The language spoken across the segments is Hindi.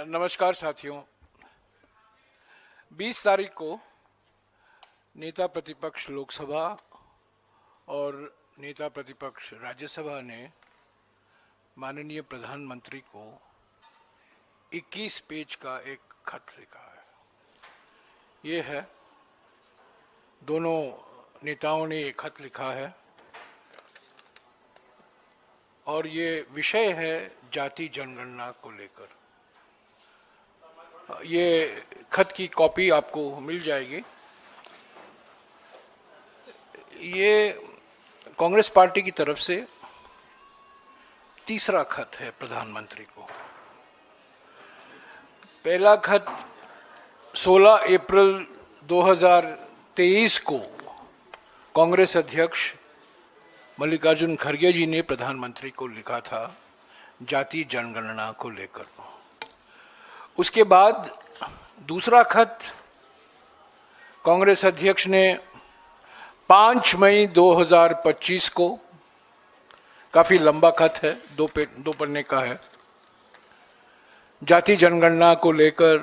नमस्कार साथियों। 20 तारीख को नेता प्रतिपक्ष लोकसभा और नेता प्रतिपक्ष राज्यसभा ने माननीय प्रधानमंत्री को 21 पेज का एक खत लिखा है। ये है, दोनों नेताओं ने ये खत लिखा है और ये विषय है जाति जनगणना को लेकर। ये खत की कॉपी आपको मिल जाएगी। ये कांग्रेस पार्टी की तरफ से तीसरा खत है प्रधानमंत्री को। पहला खत 16 अप्रैल 2023 को कांग्रेस अध्यक्ष मल्लिकार्जुन खड़गे जी ने प्रधानमंत्री को लिखा था जाति जनगणना को लेकर। उसके बाद दूसरा खत कांग्रेस अध्यक्ष ने 5 मई 2025 को, काफी लंबा खत है, दो पन्ने का है, जाति जनगणना को लेकर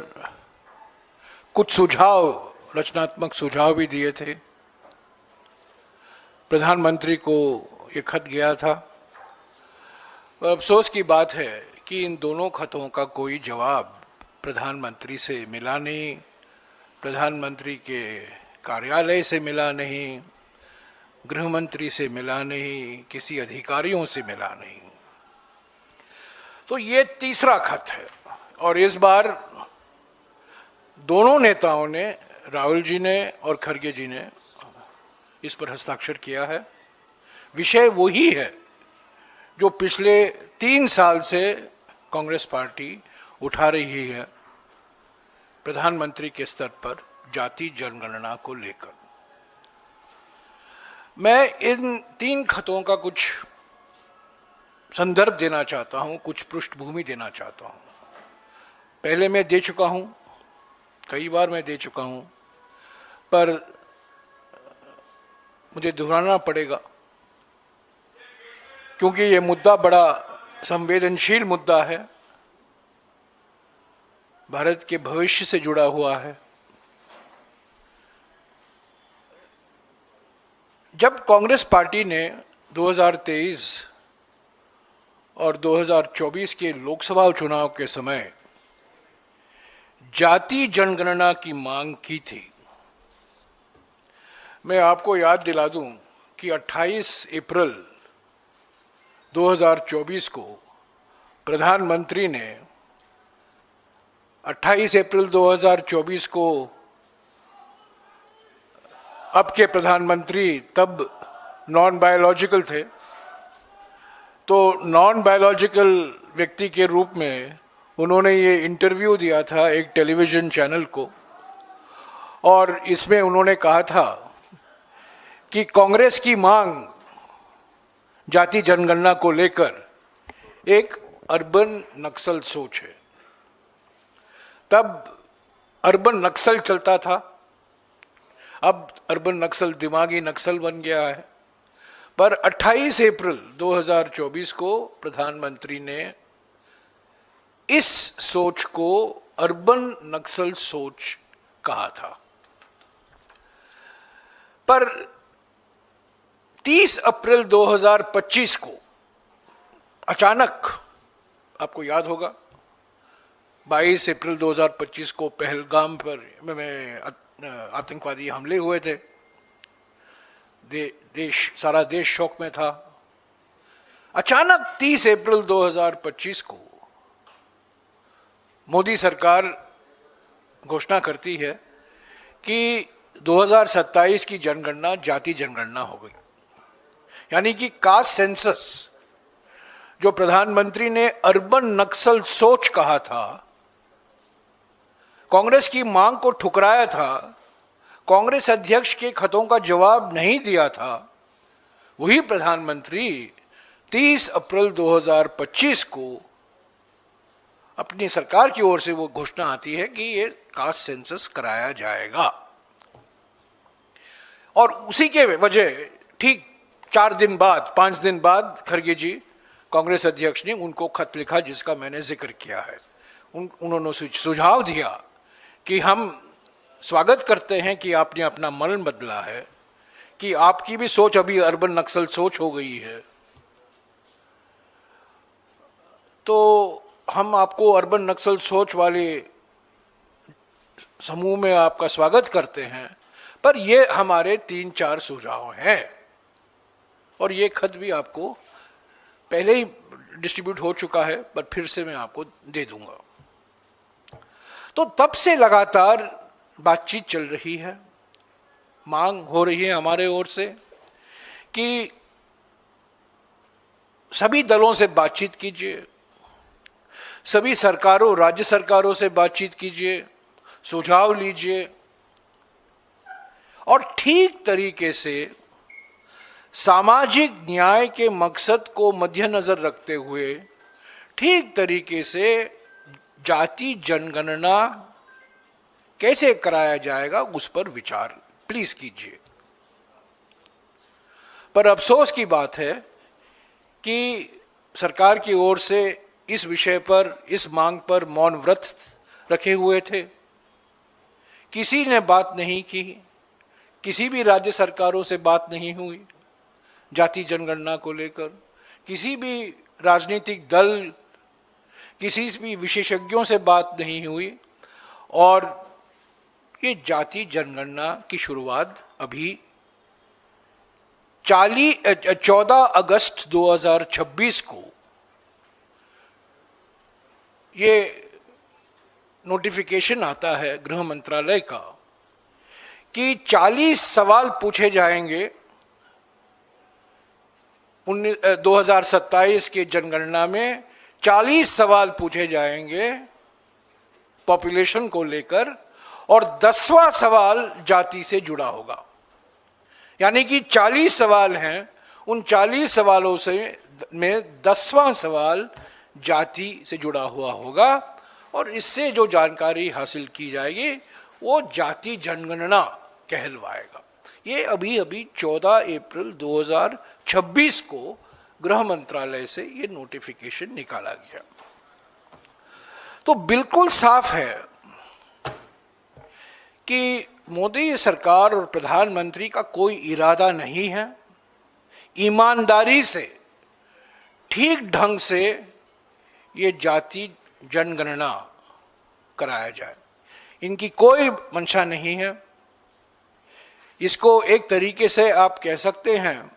कुछ सुझाव, रचनात्मक सुझाव भी दिए थे। प्रधानमंत्री को ये खत गया था। अफसोस की बात है कि इन दोनों खतों का कोई जवाब प्रधानमंत्री से मिला नहीं, प्रधानमंत्री के कार्यालय से मिला नहीं, गृह मंत्री से मिला नहीं, किसी अधिकारियों से मिला नहीं। तो ये तीसरा खत है और इस बार दोनों नेताओं ने, राहुल जी ने और खड़गे जी ने, इस पर हस्ताक्षर किया है। विषय वही है जो पिछले 3 साल से कांग्रेस पार्टी उठा रही है प्रधानमंत्री के स्तर पर जाति जनगणना को लेकर। मैं इन 3 खतों का कुछ संदर्भ देना चाहता हूं, कुछ पृष्ठभूमि देना चाहता हूं। पहले मैं दे चुका हूं, कई बार मैं दे चुका हूं, पर मुझे दोहराना पड़ेगा क्योंकि ये मुद्दा बड़ा संवेदनशील मुद्दा है, भारत के भविष्य से जुड़ा हुआ है। जब कांग्रेस पार्टी ने 2023 और 2024 के लोकसभा चुनाव के समय जाति जनगणना की मांग की थी, मैं आपको याद दिला दूं कि 28 अप्रैल 2024 को प्रधानमंत्री ने 28 अप्रैल 2024 को अब के प्रधानमंत्री तब नॉन बायोलॉजिकल थे, तो नॉन बायोलॉजिकल व्यक्ति के रूप में उन्होंने ये इंटरव्यू दिया था एक टेलीविज़न चैनल को और इसमें उन्होंने कहा था कि कांग्रेस की मांग जाति जनगणना को लेकर एक अर्बन नक्सल सोच है। तब अर्बन नक्सल चलता था, अब अर्बन नक्सल दिमागी नक्सल बन गया है। पर 28 अप्रैल 2024 को प्रधानमंत्री ने इस सोच को अर्बन नक्सल सोच कहा था। पर 30 अप्रैल 2025 को अचानक, आपको याद होगा, 22 अप्रैल 2025 को पहलगाम पर आतंकवादी हमले हुए थे। सारा देश शोक में था। अचानक 30 अप्रैल 2025 को मोदी सरकार घोषणा करती है कि 2027 की जनगणना जाति जनगणना हो गई। यानी कि कास्ट सेंसस, जो प्रधानमंत्री ने अर्बन नक्सल सोच कहा था, कांग्रेस की मांग को ठुकराया था, कांग्रेस अध्यक्ष के खतों का जवाब नहीं दिया था, वही प्रधानमंत्री 30 अप्रैल 2025 को अपनी सरकार की ओर से वो घोषणा आती है कि ये कास्ट सेंसस कराया जाएगा। और उसी के वजह ठीक 4 दिन बाद, 5 दिन बाद खड़गे जी, कांग्रेस अध्यक्ष ने उनको खत लिखा जिसका मैंने जिक्र किया है। उन्होंने सुझाव दिया कि हम स्वागत करते हैं कि आपने अपना मन बदला है, कि आपकी भी सोच अभी अर्बन नक्सल सोच हो गई है, तो हम आपको अर्बन नक्सल सोच वाले समूह में आपका स्वागत करते हैं, पर ये हमारे 3-4 सुझाव हैं और ये खत भी आपको पहले ही डिस्ट्रीब्यूट हो चुका है, पर फिर से मैं आपको दे दूंगा। तो तब से लगातार बातचीत चल रही है, मांग हो रही है हमारे ओर से कि सभी दलों से बातचीत कीजिए, सभी सरकारों, राज्य सरकारों से बातचीत कीजिए, सुझाव लीजिए और ठीक तरीके से सामाजिक न्याय के मकसद को मद्देनजर रखते हुए ठीक तरीके से जाति जनगणना कैसे कराया जाएगा उस पर विचार प्लीज कीजिए। पर अफसोस की बात है कि सरकार की ओर से इस विषय पर, इस मांग पर मौन व्रत रखे हुए थे, किसी ने बात नहीं की, किसी भी राज्य सरकारों से बात नहीं हुई जाति जनगणना को लेकर, किसी भी राजनीतिक दल, किसी भी विशेषज्ञों से बात नहीं हुई और ये जाति जनगणना की शुरुआत अभी 14 अगस्त 2026 को ये नोटिफिकेशन आता है गृह मंत्रालय का कि 40 सवाल पूछे जाएंगे 2027 के जनगणना में 40 सवाल पूछे जाएंगे पॉपुलेशन को लेकर और 10वां सवाल जाति से जुड़ा होगा। यानी कि 40 सवाल हैं, उन 40 सवालों से में 10वां सवाल जाति से जुड़ा हुआ होगा और इससे जो जानकारी हासिल की जाएगी वो जाति जनगणना कहलवाएगा। ये अभी 14 अप्रैल 2026 को गृह मंत्रालय से ये नोटिफिकेशन निकाला गया। तो बिल्कुल साफ है कि मोदी सरकार और प्रधानमंत्री का कोई इरादा नहीं है ईमानदारी से, ठीक ढंग से ये जाति जनगणना कराया जाए। इनकी कोई मंशा नहीं है। इसको एक तरीके से आप कह सकते हैं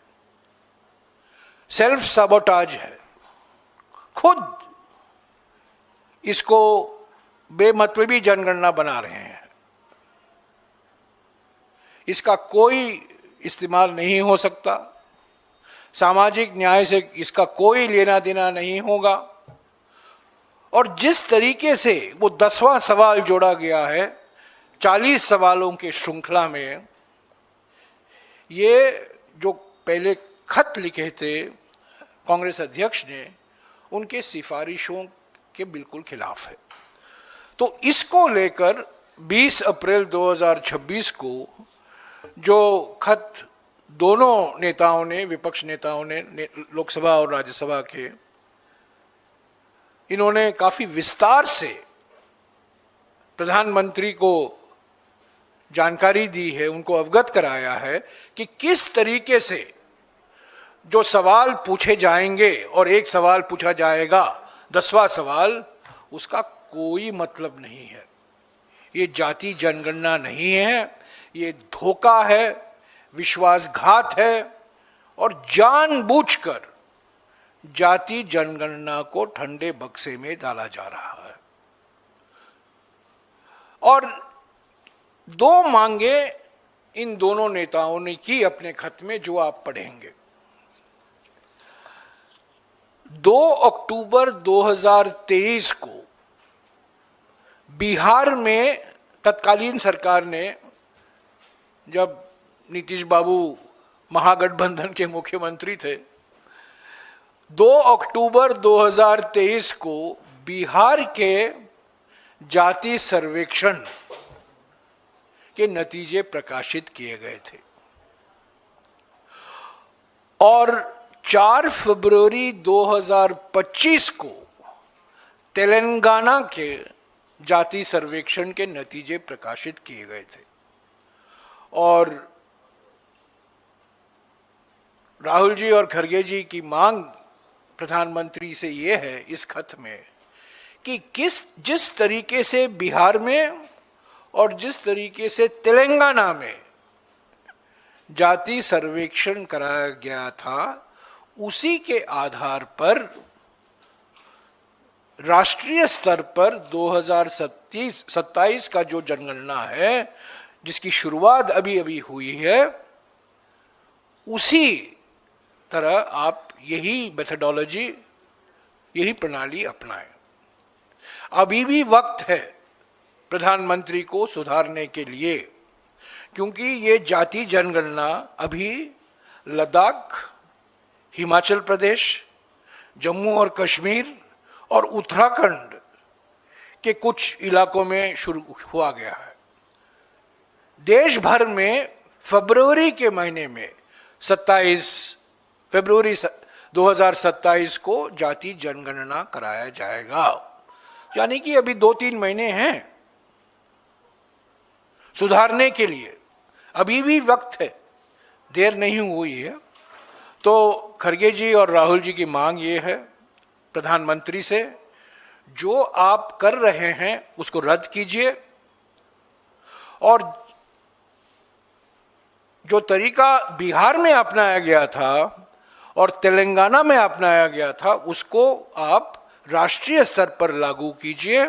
सेल्फ सबोटाज है। खुद इसको बेमतलबी जनगणना बना रहे हैं। इसका कोई इस्तेमाल नहीं हो सकता, सामाजिक न्याय से इसका कोई लेना देना नहीं होगा और जिस तरीके से वो 10वां सवाल जोड़ा गया है 40 सवालों के श्रृंखला में, ये जो पहले खत लिखे थे कांग्रेस अध्यक्ष ने, उनके सिफारिशों के बिल्कुल खिलाफ है। तो इसको लेकर 20 अप्रैल 2026 को जो खत दोनों नेताओं ने, विपक्ष नेताओं ने, लोकसभा और राज्यसभा के, इन्होंने काफी विस्तार से प्रधानमंत्री को जानकारी दी है, उनको अवगत कराया है कि किस तरीके से जो सवाल पूछे जाएंगे और एक सवाल पूछा जाएगा 10वां सवाल, उसका कोई मतलब नहीं है। ये जाति जनगणना नहीं है, ये धोखा है, विश्वासघात है और जानबूझकर जाति जनगणना को ठंडे बक्से में डाला जा रहा है। और 2 मांगे इन दोनों नेताओं ने की अपने खत में, जो आप पढ़ेंगे। 2 अक्टूबर 2023 को बिहार में तत्कालीन सरकार ने, जब नीतीश बाबू महागठबंधन के मुख्यमंत्री थे, 2 अक्टूबर 2023 को बिहार के जाति सर्वेक्षण के नतीजे प्रकाशित किए गए थे और 4 फरवरी 2025 को तेलंगाना के जाति सर्वेक्षण के नतीजे प्रकाशित किए गए थे और राहुल जी और खरगे जी की मांग प्रधानमंत्री से ये है इस खत में कि जिस तरीके से बिहार में और जिस तरीके से तेलंगाना में जाति सर्वेक्षण कराया गया था, उसी के आधार पर राष्ट्रीय स्तर पर 2027 का जो जनगणना है, जिसकी शुरुआत अभी अभी हुई है, उसी तरह आप यही मेथडोलॉजी, यही प्रणाली अपनाएं। अभी भी वक्त है प्रधानमंत्री को सुधारने के लिए, क्योंकि ये जाति जनगणना अभी लद्दाख, हिमाचल प्रदेश, जम्मू और कश्मीर और उत्तराखंड के कुछ इलाकों में शुरू हुआ गया है। देश भर में फरवरी के महीने में 27 फरवरी 2027 को जाति जनगणना कराया जाएगा, यानी कि अभी 2-3 महीने हैं सुधारने के लिए। अभी भी वक्त है, देर नहीं हुई है। तो खरगे जी और राहुल जी की मांग ये है प्रधानमंत्री से, जो आप कर रहे हैं उसको रद्द कीजिए और जो तरीका बिहार में अपनाया गया था और तेलंगाना में अपनाया गया था, उसको आप राष्ट्रीय स्तर पर लागू कीजिए।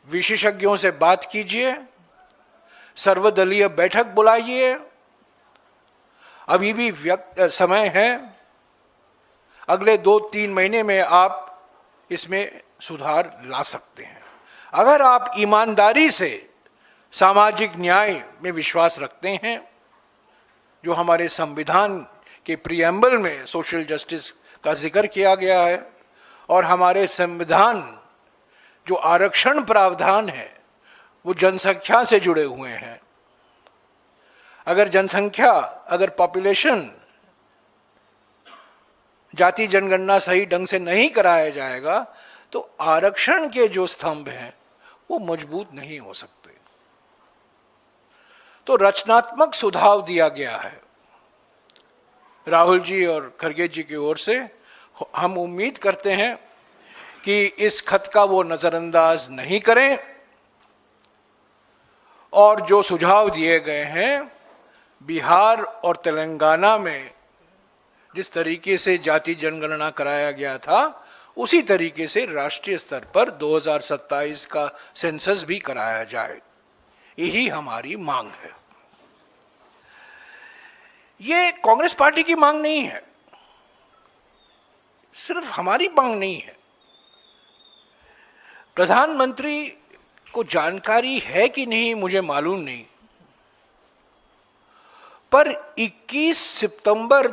विशेषज्ञों से बात कीजिए, सर्वदलीय बैठक बुलाइए। अभी भी समय है, अगले 2-3 महीने में आप इसमें सुधार ला सकते हैं। अगर आप ईमानदारी से सामाजिक न्याय में विश्वास रखते हैं, जो हमारे संविधान के प्रीएम्बल में सोशल जस्टिस का जिक्र किया गया है, और हमारे संविधान जो आरक्षण प्रावधान है वो जनसंख्या से जुड़े हुए हैं। अगर पॉपुलेशन जाति जनगणना सही ढंग से नहीं कराया जाएगा तो आरक्षण के जो स्तंभ हैं वो मजबूत नहीं हो सकते। तो रचनात्मक सुझाव दिया गया है राहुल जी और खरगे जी की ओर से। हम उम्मीद करते हैं कि इस खत का वो नजरअंदाज नहीं करें और जो सुझाव दिए गए हैं, बिहार और तेलंगाना में जिस तरीके से जाति जनगणना कराया गया था, उसी तरीके से राष्ट्रीय स्तर पर 2027 का सेंसस भी कराया जाए, यही हमारी मांग है। ये कांग्रेस पार्टी की मांग नहीं है, सिर्फ हमारी मांग नहीं है। प्रधानमंत्री को जानकारी है कि नहीं मुझे मालूम नहीं, पर 21 सितंबर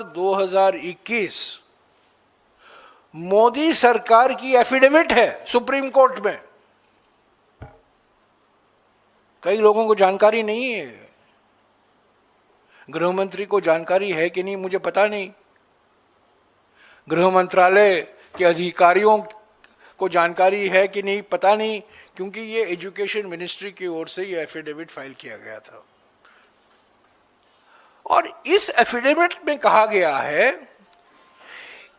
2021 मोदी सरकार की एफिडेविट है सुप्रीम कोर्ट में। कई लोगों को जानकारी नहीं है, गृह मंत्री को जानकारी है कि नहीं मुझे पता नहीं, गृह मंत्रालय के अधिकारियों को जानकारी है कि नहीं पता नहीं, क्योंकि ये एजुकेशन मिनिस्ट्री की ओर से ये एफिडेविट फाइल किया गया था। और इस एफिडेविट में कहा गया है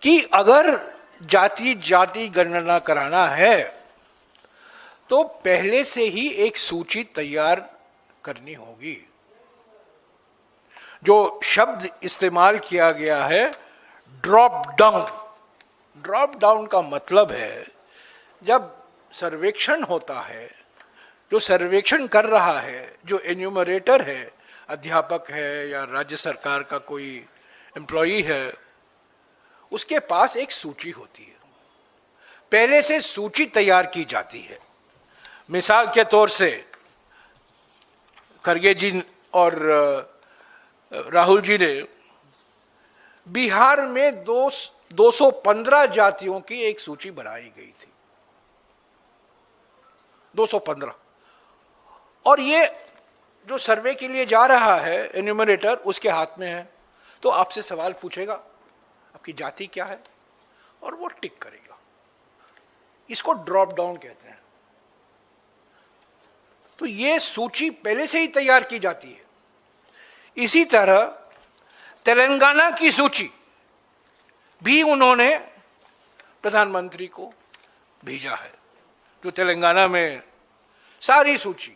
कि अगर जाति गणना कराना है तो पहले से ही एक सूची तैयार करनी होगी। जो शब्द इस्तेमाल किया गया है ड्रॉप डाउन का मतलब है, जब सर्वेक्षण होता है, जो सर्वेक्षण कर रहा है, जो एन्यूमरेटर है, अध्यापक है या राज्य सरकार का कोई एम्प्लॉई है, उसके पास एक सूची होती है, पहले से सूची तैयार की जाती है। मिसाल के तौर से खरगे जी और राहुल जी ने बिहार में 215 जातियों की एक सूची बनाई गई थी, 215। और ये जो सर्वे के लिए जा रहा है एन्यूमरेटर, उसके हाथ में है। तो आपसे सवाल पूछेगा आपकी जाति क्या है और वो टिक करेगा। इसको ड्रॉप डाउन कहते हैं। तो ये सूची पहले से ही तैयार की जाती है। इसी तरह तेलंगाना की सूची भी उन्होंने प्रधानमंत्री को भेजा है, जो तेलंगाना में सारी सूची।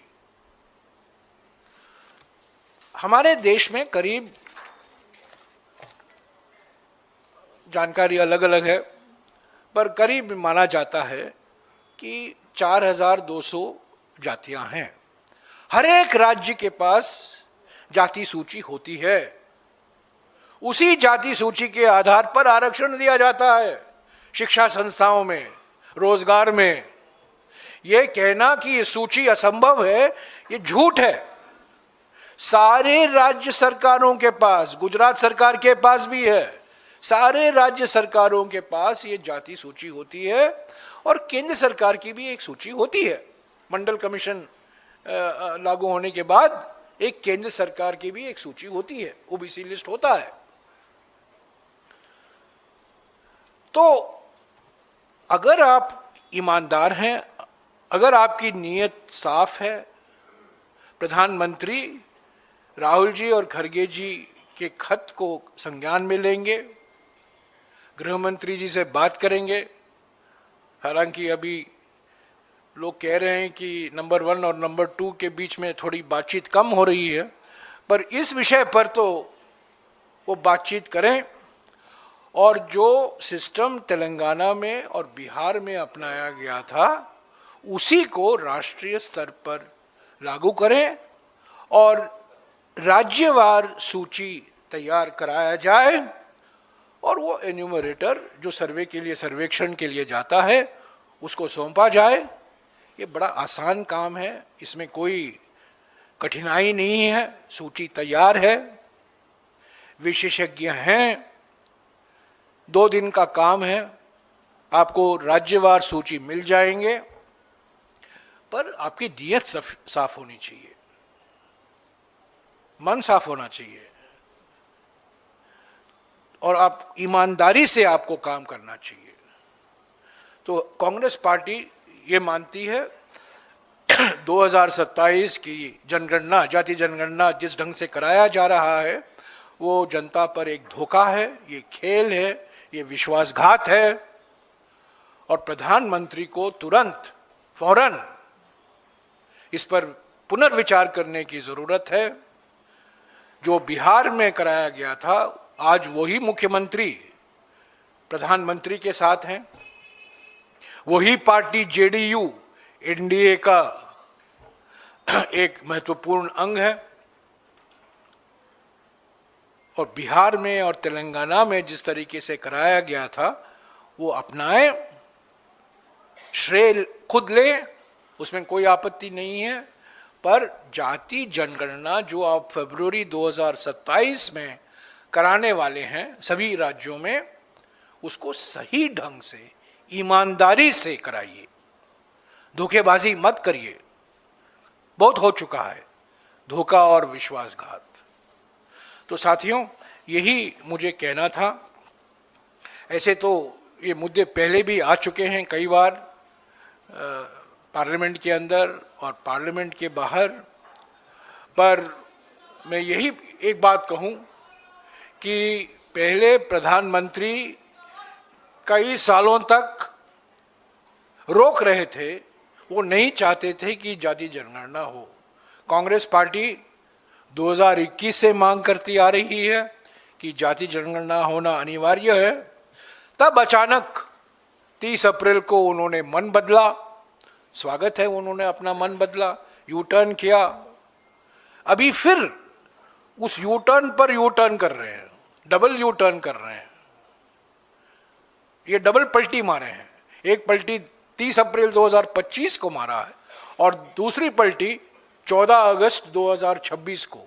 हमारे देश में करीब, जानकारी अलग अलग है, पर करीब माना जाता है कि 4200 जातियां हैं। हर एक राज्य के पास जाति सूची होती है। उसी जाति सूची के आधार पर आरक्षण दिया जाता है शिक्षा संस्थाओं में, रोजगार में। यह कहना कि ये सूची असंभव है, ये झूठ है। सारे राज्य सरकारों के पास, गुजरात सरकार के पास भी है, सारे राज्य सरकारों के पास ये जाति सूची होती है। और केंद्र सरकार की भी एक सूची होती है। मंडल कमीशन लागू होने के बाद एक केंद्र सरकार की भी एक सूची होती है, ओबीसी लिस्ट होता है। तो अगर आप ईमानदार हैं, अगर आपकी नीयत साफ है, प्रधानमंत्री राहुल जी और खड़गे जी के खत को संज्ञान में लेंगे, गृह मंत्री जी से बात करेंगे। हालांकि अभी लोग कह रहे हैं कि नंबर 1 और नंबर 2 के बीच में थोड़ी बातचीत कम हो रही है, पर इस विषय पर तो वो बातचीत करें और जो सिस्टम तेलंगाना में और बिहार में अपनाया गया था उसी को राष्ट्रीय स्तर पर लागू करें और राज्यवार सूची तैयार कराया जाए और वो एन्यूमरेटर जो सर्वे के लिए, सर्वेक्षण के लिए जाता है, उसको सौंपा जाए। ये बड़ा आसान काम है, इसमें कोई कठिनाई नहीं है। सूची तैयार है, विशेषज्ञ हैं, 2 दिन का काम है, आपको राज्यवार सूची मिल जाएंगे। पर आपकी नीयत साफ होनी चाहिए, मन साफ होना चाहिए और आप ईमानदारी से आपको काम करना चाहिए। तो कांग्रेस पार्टी ये मानती है 2027 की जनगणना, जाति जनगणना जिस ढंग से कराया जा रहा है वो जनता पर एक धोखा है, ये खेल है, ये विश्वासघात है और प्रधानमंत्री को तुरंत, फौरन इस पर पुनर्विचार करने की जरूरत है। जो बिहार में कराया गया था, आज वही मुख्यमंत्री प्रधानमंत्री के साथ हैं, वही पार्टी जेडीयू एनडीए का एक महत्वपूर्ण अंग है और बिहार में और तेलंगाना में जिस तरीके से कराया गया था वो अपनाए, श्रेय खुद ले, उसमें कोई आपत्ति नहीं है। पर जाति जनगणना जो आप फरवरी 2027 में कराने वाले हैं सभी राज्यों में, उसको सही ढंग से, ईमानदारी से कराइए, धोखेबाजी मत करिए। बहुत हो चुका है धोखा और विश्वासघात। तो साथियों, यही मुझे कहना था। ऐसे तो ये मुद्दे पहले भी आ चुके हैं कई बार पार्लियामेंट के अंदर और पार्लियामेंट के बाहर, पर मैं यही एक बात कहूं कि पहले प्रधानमंत्री कई सालों तक रोक रहे थे, वो नहीं चाहते थे कि जाति जनगणना हो। कांग्रेस पार्टी 2021 से मांग करती आ रही है कि जाति जनगणना होना अनिवार्य है। तब अचानक 30 अप्रैल को उन्होंने मन बदला। स्वागत है, उन्होंने अपना मन बदला, यू टर्न किया। अभी फिर उस यू टर्न पर यू टर्न कर रहे हैं, डबल यू टर्न कर रहे हैं। ये डबल पलटी मारे हैं। एक पलटी 30 अप्रैल 2025 को मारा है और दूसरी पलटी 14 अगस्त 2026 को,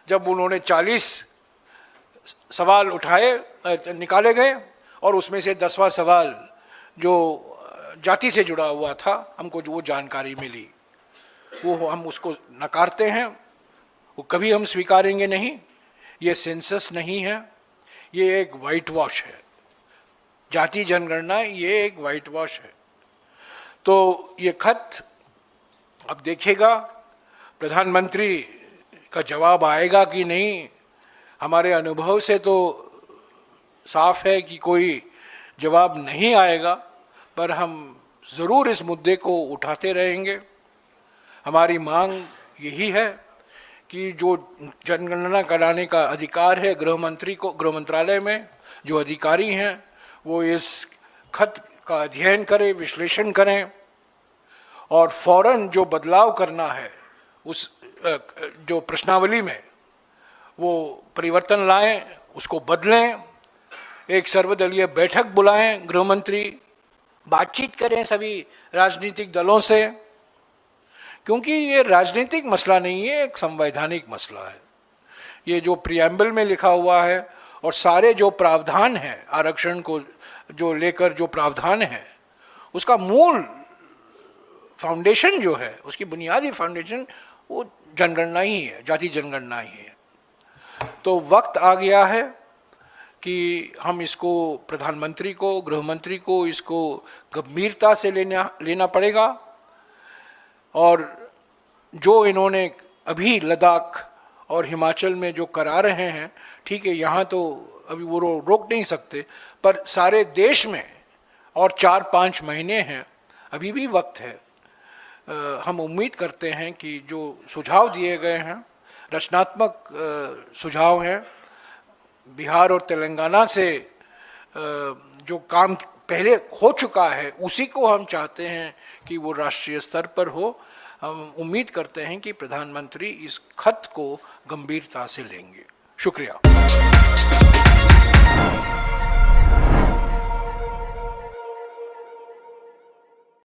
जब उन्होंने 40 सवाल उठाए, निकाले गए और उसमें से 10वां सवाल जो जाति से जुड़ा हुआ था, हमको जो वो जानकारी मिली वो हम उसको नकारते हैं, वो कभी हम स्वीकारेंगे नहीं। ये सेंसस नहीं है, ये एक वाइट वॉश है, जाति जनगणना ये एक वाइट वॉश है। तो ये खत अब देखिएगा प्रधानमंत्री का जवाब आएगा कि नहीं। हमारे अनुभव से तो साफ है कि कोई जवाब नहीं आएगा, पर हम ज़रूर इस मुद्दे को उठाते रहेंगे। हमारी मांग यही है कि जो जनगणना कराने का अधिकार है गृह मंत्री को, गृह मंत्रालय में जो अधिकारी हैं वो इस खत का अध्ययन करें, विश्लेषण करें और फौरन जो बदलाव करना है उस जो प्रश्नावली में वो परिवर्तन लाएं, उसको बदलें। एक सर्वदलीय बैठक बुलाएं, गृह मंत्री बातचीत करें सभी राजनीतिक दलों से, क्योंकि ये राजनीतिक मसला नहीं है, एक संवैधानिक मसला है। ये जो प्रियम्बल में लिखा हुआ है और सारे जो प्रावधान हैं आरक्षण को जो लेकर जो प्रावधान है, उसका मूल फाउंडेशन जो है, उसकी बुनियादी फाउंडेशन वो जनगणना ही है, जाति जनगणना ही है। तो वक्त आ गया है कि हम इसको प्रधानमंत्री को, गृह मंत्री को इसको गंभीरता से लेना पड़ेगा। और जो इन्होंने अभी लद्दाख और हिमाचल में जो करा रहे हैं, ठीक है, यहाँ तो अभी वो रोक नहीं सकते, पर सारे देश में और 4-5 महीने हैं, अभी भी वक्त है। हम उम्मीद करते हैं कि जो सुझाव दिए गए हैं रचनात्मक सुझाव हैं। बिहार और तेलंगाना से जो काम पहले हो चुका है उसी को हम चाहते हैं कि वो राष्ट्रीय स्तर पर हो। हम उम्मीद करते हैं कि प्रधानमंत्री इस खत को गंभीरता से लेंगे। शुक्रिया।